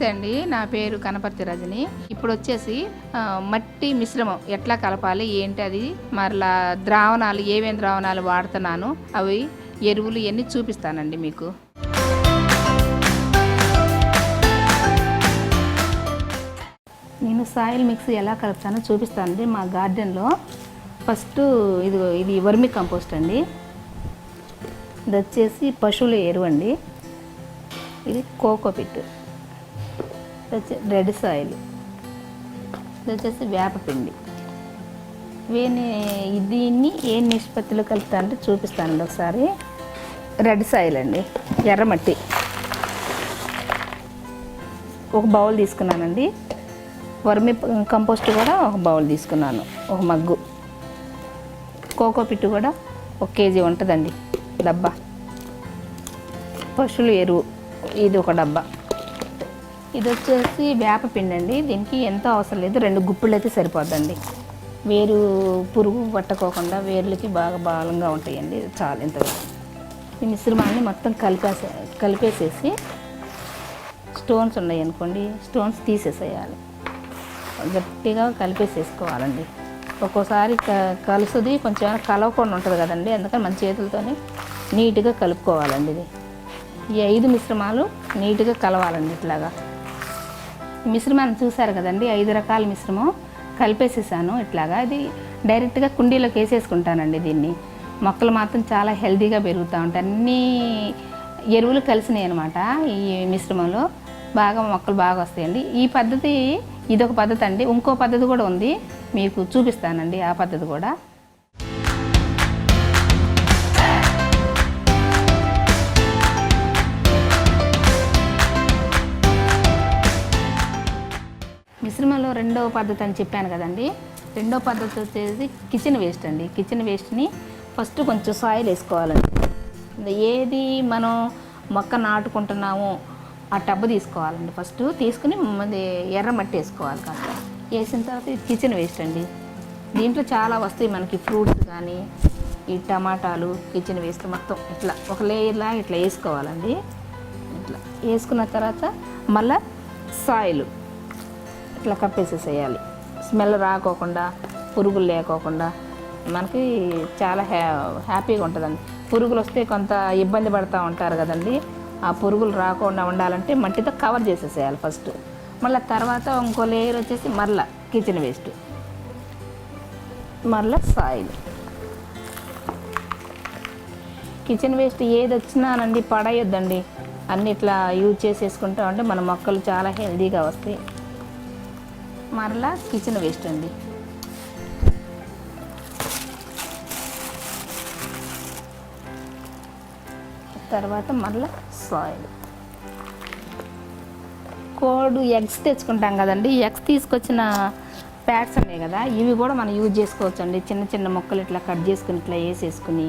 నమస్తే అండి, నా పేరు కనపర్తి రజని. ఇప్పుడు వచ్చేసి మట్టి మిశ్రమం ఎట్లా కలపాలి ఏంటి, అది మరలా ద్రావణాలు ఏమేమి ద్రావణాలు వాడుతున్నాను, అవి ఎరువులు ఇవన్నీ చూపిస్తానండి మీకు. నేను సాయిల్ మిక్స్ ఎలా కలుపుతానో చూపిస్తానండి మా గార్డెన్లో. ఫస్ట్ ఇది వర్మి కంపోస్ట్ అండి, ఇది వచ్చేసి పశువుల ఎరువు అండి, ఇది కోకోపిట్, ఇది వచ్చి రెడ్ సాయిల్, ఇది వచ్చేసి వేపపిండి. దీన్ని ఏ నిష్పత్తిలో కలుపుతా అంటే చూపిస్తానండి ఒకసారి. రెడ్ సాయిల్ అండి, ఎర్రమట్టి ఒక బౌల్ తీసుకున్నానండి. వర్మి కంపోస్ట్ కూడా ఒక బౌల్ తీసుకున్నాను, ఒక మగ్గు. కోకోపిట్ కూడా 1 కేజీ ఉంటుందండి డబ్బా. పశువుల ఎరువు ఇది ఒక డబ్బా. ఇది వచ్చేసి వేపపిండి అండి, దీనికి ఎంతో అవసరం లేదు, 2 గుప్పిళ్ళు అయితే సరిపోద్దండి. వేరు పురుగు పట్టుకోకుండా వేర్లకి బాగా బలంగా ఉంటాయండి, చాలు ఇంతగా. ఈ మిశ్రమాన్ని మొత్తం కలిపేసేసి స్టోన్స్ ఉన్నాయి అనుకోండి, స్టోన్స్ తీసేసేయాలి, గట్టిగా కలిపేసేసుకోవాలండి. ఒక్కోసారి కలుసుది కొంచెం కలవకుండా ఉంటుంది కదండి, అందుకని మన చేతులతోనే నీట్గా కలుపుకోవాలండి. ఇది ఈ 5 మిశ్రమాలు నీట్గా కలవాలండి. ఇట్లాగా మిశ్రమాన్ని చూసారు కదండి, 5 రకాల మిశ్రమం కలిపేసేసాను ఇట్లాగా. ఇది డైరెక్ట్గా కుండీలోకి వేసేసుకుంటానండి. దీన్ని మొక్కలు మాత్రం చాలా హెల్తీగా పెరుగుతూ ఉంటాయి, అన్నీ ఎరువులు కలిసినాయి అనమాట. ఈ మిశ్రమంలో బాగా మొక్కలు బాగా వస్తాయండి. ఈ పద్ధతి ఇదొక పద్ధతి అండి, ఇంకో పద్ధతి కూడా ఉంది, మీకు చూపిస్తానండి ఆ పద్ధతి కూడా. మిశ్రమంలో రెండవ పద్ధతి అని చెప్పాను కదండి. రెండవ పద్ధతి వచ్చేసి కిచెన్ వేస్ట్ అండి. కిచెన్ వేస్ట్ని ఫస్ట్ కొంచెం సాయిల్ వేసుకోవాలండి. ఏది మనం మొక్క నాటుకుంటున్నామో ఆ టబ్బు తీసుకోవాలండి. ఫస్ట్ తీసుకుని ఎర్ర మట్టి వేసుకోవాలి. కాస్త వేసిన తర్వాత ఇది కిచెన్ వేస్ట్ అండి. దీంట్లో చాలా వస్తాయి మనకి, ఫ్రూట్స్ కానీ ఈ టమాటాలు, కిచెన్ వేస్ట్ మొత్తం ఇట్లా ఒక లేయర్లా ఇట్లా వేసుకోవాలండి. ఇట్లా వేసుకున్న తర్వాత మళ్ళీ సాయిల్ ఇట్లా కప్పేసేసేయాలి, స్మెల్ రాకోకుండా, పురుగులు లేకోకుండా. మనకి చాలా హ్యాపీగా ఉంటుందండి. పురుగులు వస్తే కొంత ఇబ్బంది పడుతూ ఉంటారు కదండి, ఆ పురుగులు రాకుండా ఉండాలంటే మట్టితో కవర్ చేసేసేయాలి ఫస్ట్. మళ్ళీ తర్వాత ఇంకో లేయర్ వచ్చేసి మరలా కిచెన్ వేస్ట్, మరలా సాయిల్. కిచెన్ వేస్ట్ ఏది వచ్చినానండి పడేయొద్దండి, అన్ని ఇట్లా యూజ్ చేసేసుకుంటా ఉంటే మన మొక్కలు చాలా హెల్తీగా వస్తాయి. మరలా కిచెన్ వేస్ట్ అండి. తర్వాత మరలా సాయిల్. ఎగ్స్ తెచ్చుకుంటాం కదండి, ఎగ్స్ తీసుకొచ్చిన ప్యాడ్స్ ఉన్నాయి కదా, ఇవి కూడా మనం యూజ్ చేసుకోవచ్చు అండి. చిన్న చిన్న మొక్కలు ఇట్లా కట్ చేసుకుని ఇట్లా వేసేసుకుని,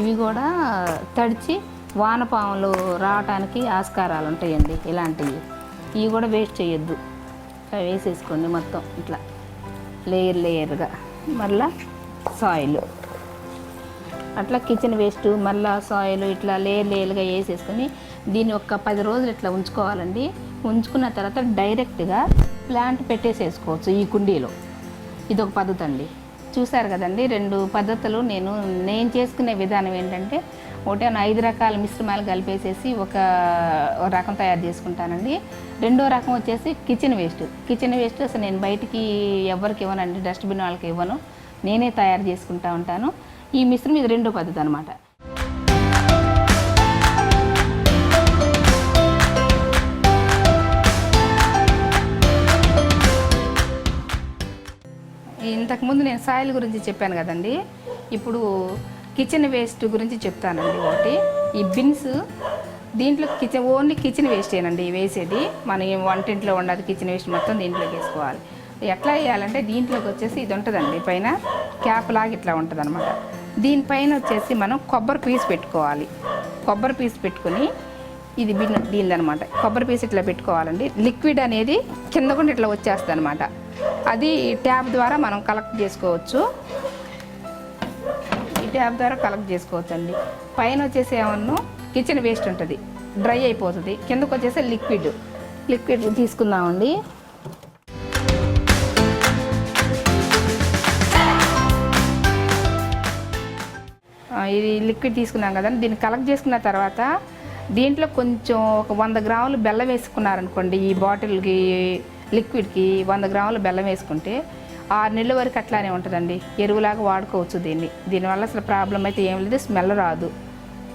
ఇవి కూడా తడిచి వానపాములు రావటానికి ఆస్కారాలు ఉంటాయండి. ఇలాంటివి ఇవి కూడా వేస్ట్ చేయొద్దు, ఇట్లా వేసేసుకోండి మొత్తం ఇట్లా లేయర్గా. మళ్ళా సాయిల్, అట్లా కిచెన్ వేస్ట్ మళ్ళీ సాయిల్ ఇట్లా లేయర్గా వేసేసుకొని దీన్ని ఒక 10 రోజులు ఇట్లా ఉంచుకోవాలండి. ఉంచుకున్న తర్వాత డైరెక్ట్గా ప్లాంట్ పెట్టేసేసుకోవచ్చు ఈ కుండీలో. ఇదొక పద్ధతి అండి. చూసారు కదండి, 2 పద్ధతులు. నేను చేసుకునే విధానం ఏంటంటే, ఒకటే 5 రకాల మిశ్రమాలు కలిపేసేసి ఒక రకం తయారు చేసుకుంటానండి. రెండో రకం వచ్చేసి కిచెన్ వేస్ట్ అసలు నేను బయటికి ఎవరికి ఇవ్వనండి, డస్ట్బిన్ వాళ్ళకి ఇవ్వను, నేనే తయారు చేసుకుంటూ ఉంటాను. ఈ మిశ్రమం ఇది రెండో పద్ధతి అనమాట. ఇంతకుముందు నేను సాయిల్ గురించి చెప్పాను కదండి, ఇప్పుడు కిచెన్ వేస్ట్ గురించి చెప్తానండి. ఒకటి ఈ బిన్స్, దీంట్లో ఓన్లీ కిచెన్ వేస్టేనండి వేసేది. మనం వంటింట్లో ఉండదు, కిచెన్ వేస్ట్ మొత్తం దీంట్లోకి వేసుకోవాలి. ఎట్లా వేయాలంటే, దీంట్లోకి వచ్చేసి ఇది ఉంటుందండి, పైన క్యాప్ లాగా ఇట్లా ఉంటుంది అనమాట. దీనిపైన వచ్చేసి మనం కొబ్బరి పీస్ పెట్టుకోవాలి. కొబ్బరి పీస్ పెట్టుకుని ఇది దీనిదనమాట, కొబ్బరి పీస్ ఇట్లా పెట్టుకోవాలండి. లిక్విడ్ అనేది కింద కూడా ఇట్లా వచ్చేస్తుంది అనమాట. అది ట్యాప్ ద్వారా మనం కలెక్ట్ చేసుకోవచ్చు. ఈ ట్యాప్ ద్వారా కలెక్ట్ చేసుకోవచ్చు అండి. పైన వచ్చేసి ఏమన్నా కిచెన్ వేస్ట్ ఉంటుంది, డ్రై అయిపోతుంది. కిందకు వచ్చేసి లిక్విడ్, లిక్విడ్ తీసుకుందామండి. ఇది లిక్విడ్ తీసుకున్నాం కదండి. దీన్ని కలెక్ట్ చేసుకున్న తర్వాత దీంట్లో కొంచెం ఒక 100 గ్రాములు బెల్లం వేసుకున్నారనుకోండి. ఈ బాటిల్కి లిక్విడ్కి 100 గ్రాములు బెల్లం వేసుకుంటే 6 నెలల వరకు అట్లానే ఉంటుందండి. ఎరువులాగా వాడుకోవచ్చు దీనివల్ల అసలు ప్రాబ్లం అయితే ఏం లేదు, స్మెల్ రాదు,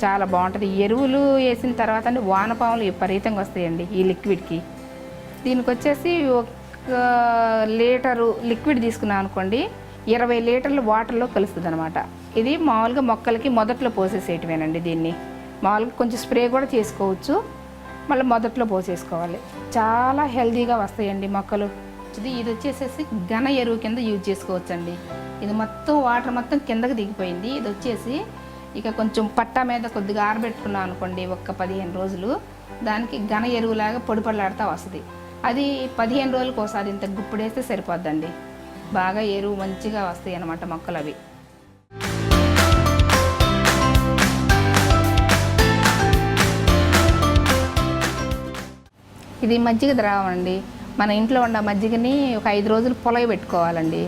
చాలా బాగుంటుంది. ఎరువులు వేసిన తర్వాత అంటే వానపాములు విపరీతంగా వస్తాయండి ఈ లిక్విడ్కి. దీనికి వచ్చేసి 1 లీటరు లిక్విడ్ తీసుకున్నాం అనుకోండి, 20 లీటర్లు వాటర్లో కలుస్తుంది అనమాట. ఇది మామూలుగా మొక్కలకి మొదట్లో పోసేసేయటమేనండి. దీన్ని మామూలుగా కొంచెం స్ప్రే కూడా చేసుకోవచ్చు, మళ్ళీ మొదట్లో పోసేసుకోవాలి. చాలా హెల్తీగా వస్తాయండి మొక్కలు. ఇది వచ్చేసేసి ఘన ఎరువు కింద యూజ్ చేసుకోవచ్చండి. ఇది మొత్తం వాటర్ మొత్తం కిందకి దిగిపోయింది. ఇది వచ్చేసి ఇక కొంచెం పట్టా మీద కొద్దిగా ఆరబెట్టుకున్నాం అనుకోండి, ఒక 15 రోజులు దానికి ఘన ఎరువులాగా పొడిపడలాడుతూ వస్తుంది. అది 15 రోజులకు ఒకసారి ఇంత గుప్పుడేస్తే సరిపోద్దండి. బాగా ఎరువు మంచిగా వస్తాయి అన్నమాట మొక్కలు అవి. ఇది మజ్జిగ ద్రావం అండి. మన ఇంట్లో ఉన్న మజ్జిగని ఒక 5 రోజులు పొలగ పెట్టుకోవాలండి.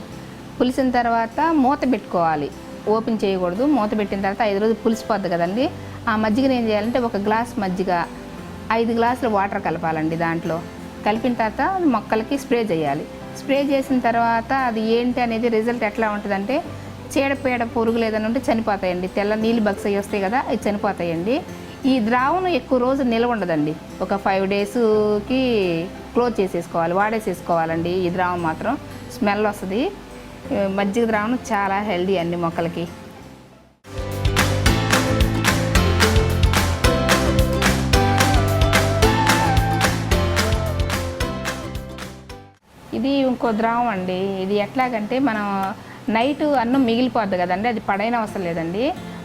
పులిసిన తర్వాత మూత పెట్టుకోవాలి, ఓపెన్ చేయకూడదు. మూత పెట్టిన తర్వాత 5 రోజులు పులిసిపోద్ది కదండి. ఆ మజ్జిగని ఏం చేయాలంటే ఒక గ్లాస్ మజ్జిగ 5 గ్లాసులు వాటర్ కలపాలండి. దాంట్లో కలిపిన తర్వాత మొక్కలకి స్ప్రే చేయాలి. స్ప్రే చేసిన తర్వాత అది ఏంటి అనేది రిజల్ట్ ఎట్లా ఉంటుందంటే చీడపీడ పురుగులు ఏదైనా ఉంటే చనిపోతాయండి. తెల్ల నీళ్ళు బగ్స్ అవి వస్తాయి కదా, అవి చనిపోతాయండి. ఈ ద్రావణం ఎక్కువ రోజు నిల్వ ఉండదండి. ఒక 5 డేస్కి క్లోజ్ చేసేసుకోవాలి, వాడేసేసుకోవాలండి. ఈ ద్రావణం మాత్రం స్మెల్ వస్తుంది. మజ్జిగ ద్రావణం చాలా హెల్దీ అండి మొక్కలకి. ఇది ఇంకో ద్రావం అండి. ఇది ఎట్లాగంటే మనం నైట్ అన్నం మిగిలిపోద్ది కదండి, అది పడైన అవసరం లేదండి.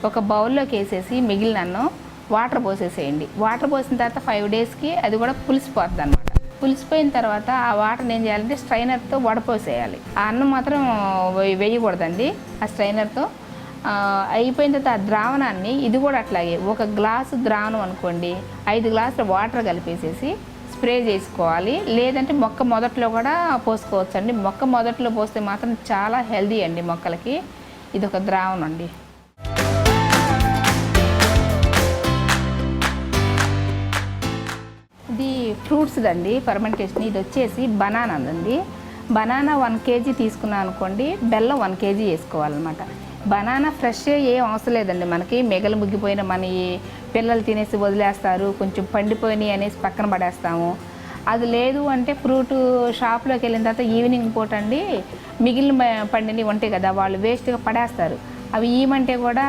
ఒక బౌల్లోకి వేసేసి మిగిలిన అన్నం వాటర్ పోసేసేయండి. వాటర్ పోసిన తర్వాత 5 డేస్కి అది కూడా పులిసిపోద్ది అనమాట. పులిసిపోయిన తర్వాత ఆ వాటర్ని ఏం చేయాలంటే స్ట్రైనర్తో వడపోసేయాలి. ఆ అన్నం మాత్రం వేయకూడదండి. ఆ స్ట్రైనర్తో అయిపోయిన తర్వాత ఆ ద్రావణాన్ని ఇది కూడా అట్లాగే ఒక గ్లాసు ద్రావణం అనుకోండి, 5 గ్లాసుల వాటర్ కలిపేసేసి స్ప్రే చేసుకోవాలి. లేదంటే మొక్క మొదట్లో కూడా పోసుకోవచ్చు అండి. మొక్క మొదట్లో పోస్తే మాత్రం చాలా హెల్దీ అండి మొక్కలకి. ఇది ఒక ద్రావణం అండి. ఇది ఫ్రూట్స్ అండి ఫర్మెంటేషన్. ఇది వచ్చేసి బనానా అండి. బనానా 1 కేజీ తీసుకున్నాం అనుకోండి, బెల్లం 1 కేజీ వేసుకోవాలన్నమాట. బనానా ఫ్రెష్ ఏం అవసరం లేదండి మనకి. మెగలు ముగ్గిపోయిన మన పిల్లలు తినేసి వదిలేస్తారు, కొంచెం పండిపోయినాయి అనేసి పక్కన పడేస్తాము. అది లేదు అంటే ఫ్రూట్ షాప్లోకి వెళ్ళిన తర్వాత ఈవినింగ్ పూట అండి మిగిలిన పండిని ఉంటాయి కదా, వాళ్ళు వేస్ట్గా పడేస్తారు. అవి ఏమంటే కూడా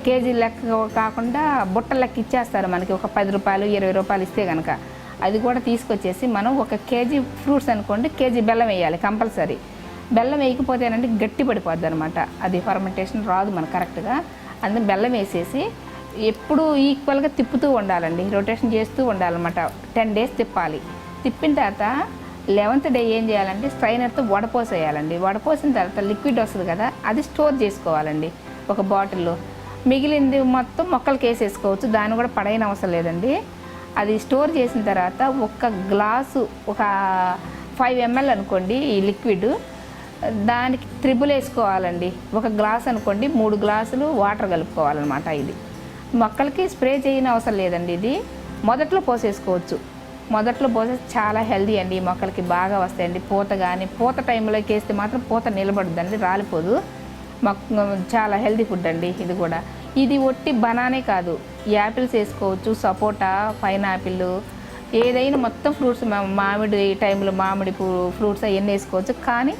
కేజీ లెక్క కాకుండా బుట్ట లెక్క ఇచ్చేస్తారు మనకి. ఒక 10 రూపాయలు 20 రూపాయలు ఇస్తే కనుక అది కూడా తీసుకొచ్చేసి మనం 1 కేజీ ఫ్రూట్స్ అనుకోండి, కేజీ బెల్లం వేయాలి కంపల్సరీ. బెల్లం వేయకపోతేనంటే గట్టి పడిపోద్ది అనమాట, అది ఫర్మెంటేషన్ రాదు మనకు కరెక్ట్గా. అందుకని బెల్లం వేసేసి ఎప్పుడు ఈక్వల్గా తిప్పుతూ ఉండాలండి, రొటేషన్ చేస్తూ ఉండాలన్నమాట. 10 డేస్ తిప్పాలి. తిప్పిన తర్వాత 11th డే ఏం చేయాలంటే స్ట్రైనర్తో వడపోసేయాలండి. వడపోసిన తర్వాత లిక్విడ్ వస్తుంది కదా, అది స్టోర్ చేసుకోవాలండి ఒక బాటిల్లో. మిగిలింది మొత్తం మొక్కలకి వేసేసుకోవచ్చు, దాన్ని కూడా పడైన అవసరం లేదండి. అది స్టోర్ చేసిన తర్వాత 1 గ్లాసు ఒక 5 ml అనుకోండి ఈ లిక్విడ్, దానికి 3 వేసుకోవాలండి. 1 గ్లాస్ అనుకోండి 3 గ్లాసులు వాటర్ కలుపుకోవాలన్నమాట. ఇది మొక్కలకి స్ప్రే చేయని అవసరం లేదండి. ఇది మొదట్లో పోసేసుకోవచ్చు. మొదట్లో పోసేసి చాలా హెల్దీ అండి, ఈ మొక్కలకి బాగా వస్తాయండి. పూత కానీ పూత టైంలోకి వేస్తే మాత్రం పూత నిలబడుద్దండి, రాలిపోదు. చాలా హెల్దీ ఫుడ్ అండి ఇది కూడా. ఇది ఒట్టి బనానే కాదు, యాపిల్స్ వేసుకోవచ్చు, సపోటా, పైనాపిల్, ఏదైనా మొత్తం ఫ్రూట్స్. మామిడి టైంలో మామిడి ఫ్రూట్స్ అవన్నీ వేసుకోవచ్చు. కానీ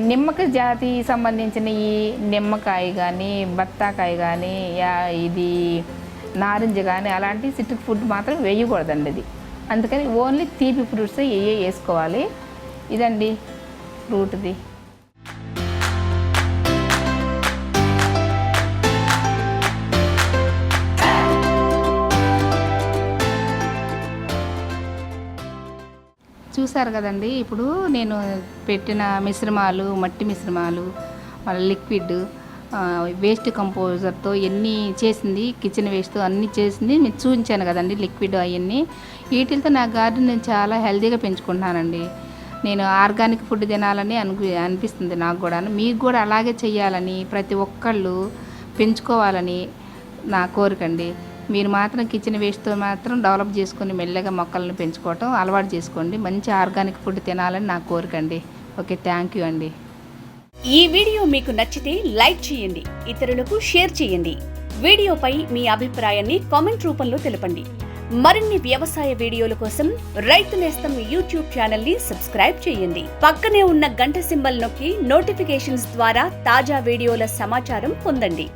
నిమ్మకాయ జాతి సంబంధించిన ఈ నిమ్మకాయ కానీ బత్తాకాయ కానీ ఇది నారింజ కానీ అలాంటి సిట్రిక్ ఫుడ్ మాత్రం వేయకూడదండి ఇది. అందుకని ఓన్లీ తీపి ఫ్రూట్స్ వేసుకోవాలి. ఇదండి ఫ్రూట్ది. చూసారు కదండి, ఇప్పుడు నేను పెట్టిన మిశ్రమాలు, మట్టి మిశ్రమాలు, మళ్ళీ లిక్విడ్, వేస్ట్ కంపోజర్తో ఎన్ని చేసింది, కిచెన్ వేస్ట్తో అన్నీ చేసింది మీకు చూపించాను కదండి, లిక్విడ్ అవన్నీ. వీటితో నా గార్డెన్ నేను చాలా హెల్తీగా పెంచుకుంటున్నానండి. నేను ఆర్గానిక్ ఫుడ్ తినాలని అనిపిస్తుంది నాకు కూడా. మీకు కూడా అలాగే చేయాలని, ప్రతి ఒక్కళ్ళు పెంచుకోవాలని నా కోరికండి. మీరు మాత్రం కిచెన్ వేస్ట్తో మాత్రం డెవలప్ చేసుకొని మెల్లగా మొక్కలను పెంచుకోవటం అలవాటు చేసుకోండి. మంచి ఆర్గానిక్ ఫుడ్ తినాలని నా కోరికండి. ఓకే, థ్యాంక్ యూ అండి. ఈ వీడియో మీకు నచ్చితే లైక్ చేయండి, ఇతరులకు షేర్ చేయండి. వీడియోపై మీ అభిప్రాయాన్ని కామెంట్ రూపంలో తెలపండి. మరిన్ని వ్యవసాయ వీడియోల కోసం రైతు నేస్తం యూట్యూబ్ ఛానల్ ని సబ్స్క్రైబ్ చేయండి. పక్కనే ఉన్న గంట సింబల్ నొక్కి నోటిఫికేషన్స్ ద్వారా తాజా వీడియోల సమాచారం పొందండి.